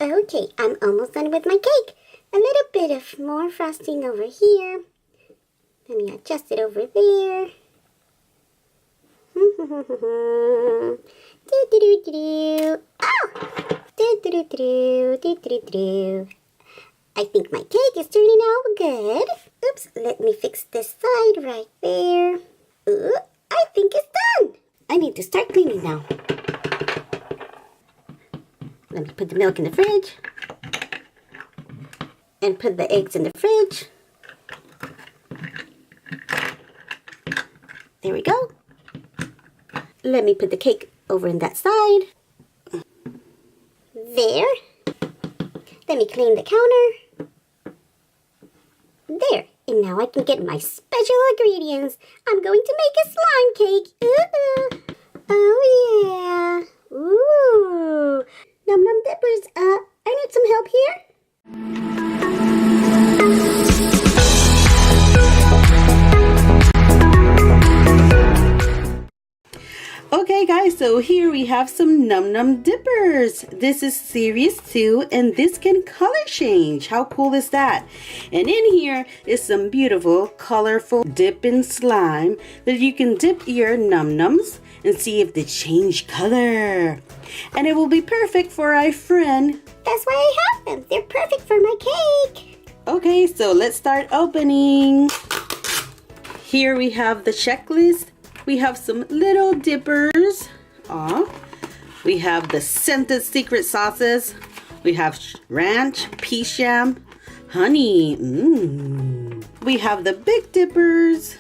Okay, I'm almost done with my cake. A little bit of more frosting over here. Let me adjust it over there. I think my cake is turning out good. Oops, let me fix this side right there. Ooh, I think it's done. I need to start cleaning now. Let me put the milk in the fridge. And put the eggs in the fridge. There we go. Let me put the cake over in that side. There. Let me clean the counter. There. And now I can get my special ingredients. I'm going to make a slime cake. Ooh. Oh yeah. Ooh. Num Num Dippers, I need some help here. Okay guys, so here we have some Num Num Dippers. This is series 2 and this can color change. How cool is that? And in here is some beautiful colorful dipping slime that you can dip your Num Nums and see if they change color. And it will be perfect for our friend. That's why I have them. They're perfect for my cake. Okay, so let's start opening. Here we have the checklist. We have some little dippers. We have the scented secret sauces. We have ranch, pea jam, honey. We have the big dippers.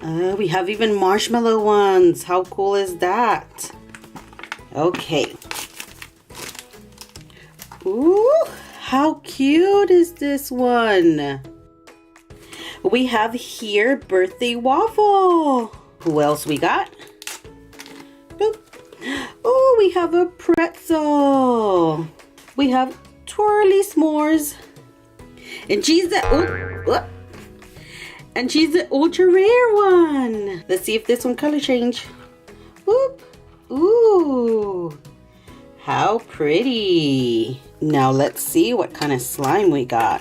We have even marshmallow ones. How cool is that? Okay. Ooh, how cute is this one? We have here birthday waffle. Who else we got? Boop. Oh, we have a pretzel. We have twirly s'mores. And she's the and she's the ultra rare one. Let's see if this one color change. Whoop. Ooh. How pretty. Now let's see what kind of slime we got.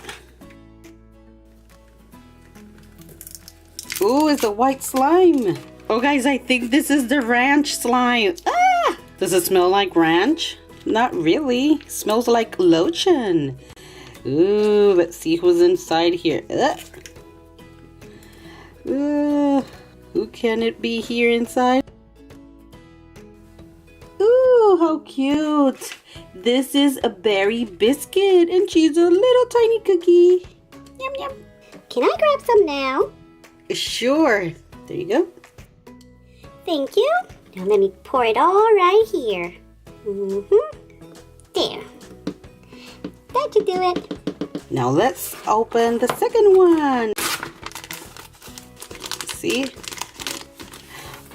Ooh, it's a white slime. Oh guys, I think this is the ranch slime. Ah! Does it smell like ranch? Not really. It smells like lotion. Ooh, let's see who's inside here. Who can it be here inside? Ooh, how cute. This is a berry biscuit and she's a little tiny cookie. Yum, yum. Can I grab some now? Sure. There you go. Thank you. Now let me pour it all right here. There. That should do it. Now let's open the second one. See?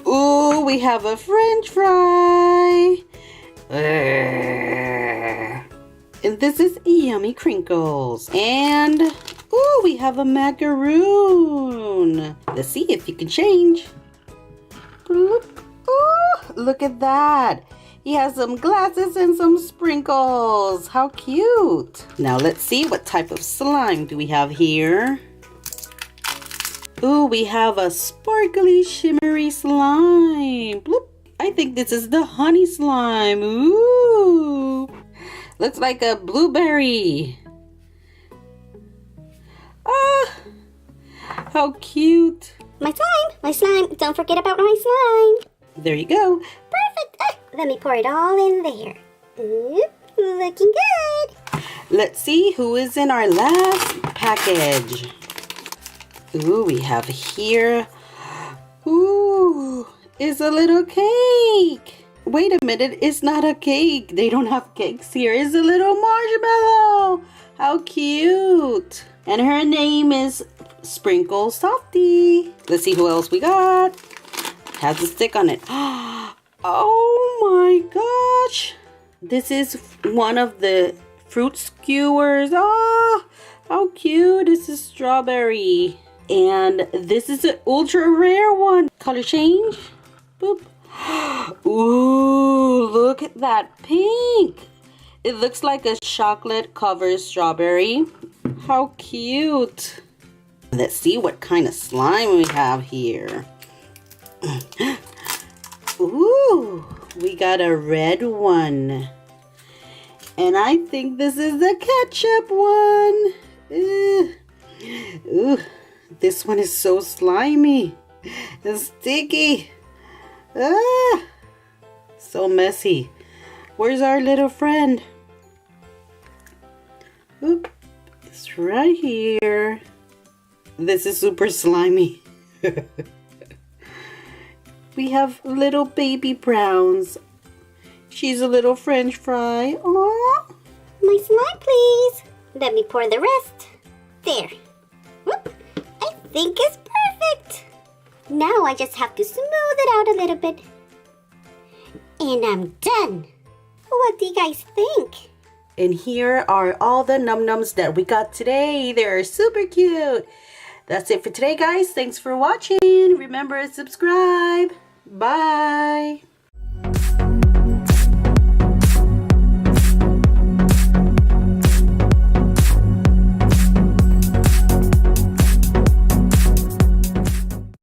Ooh, we have a French fry. And this is yummy crinkles. And ooh, we have a macaroon. Let's see if you can change. Ooh, look at that. He has some glasses and some sprinkles. How cute. Now let's see what type of slime do we have here. Ooh, we have a sparkly shimmery slime. Bloop. I think this is the honey slime. Ooh. Looks like a blueberry. Ah, how cute. My slime. Don't forget about my slime. There you go. Perfect. Let me pour it all in there. Looking good. Let's see who is in our last package. Ooh, we have here. Ooh, it's a little cake. Wait a minute, it's not a cake. They don't have cakes here. It's a little marshmallow. How cute. And her name is Sprinkle Softy. Let's see who else we got. Has a stick on it. Oh my gosh. This is one of the fruit skewers. Oh, how cute. This is strawberry. And this is an ultra rare one. Color change. Boop. Ooh, look at that pink. It looks like a chocolate covered strawberry. How cute. Let's see what kind of slime we have here. Ooh, we got a red one. And I think this is the ketchup one. Ooh, this one is so slimy and sticky. Ah, so messy. Where's our little friend? Oop, it's right here. This is super slimy. We have little baby browns. She's a little French fry. Aww. My slime, please. Let me pour the rest. There. Whoop. I think it's perfect. Now I just have to smooth it out a little bit. And I'm done. What do you guys think? And here are all the Num Noms that we got today. They're super cute. That's it for today, guys. Thanks for watching. Remember to subscribe. Bye.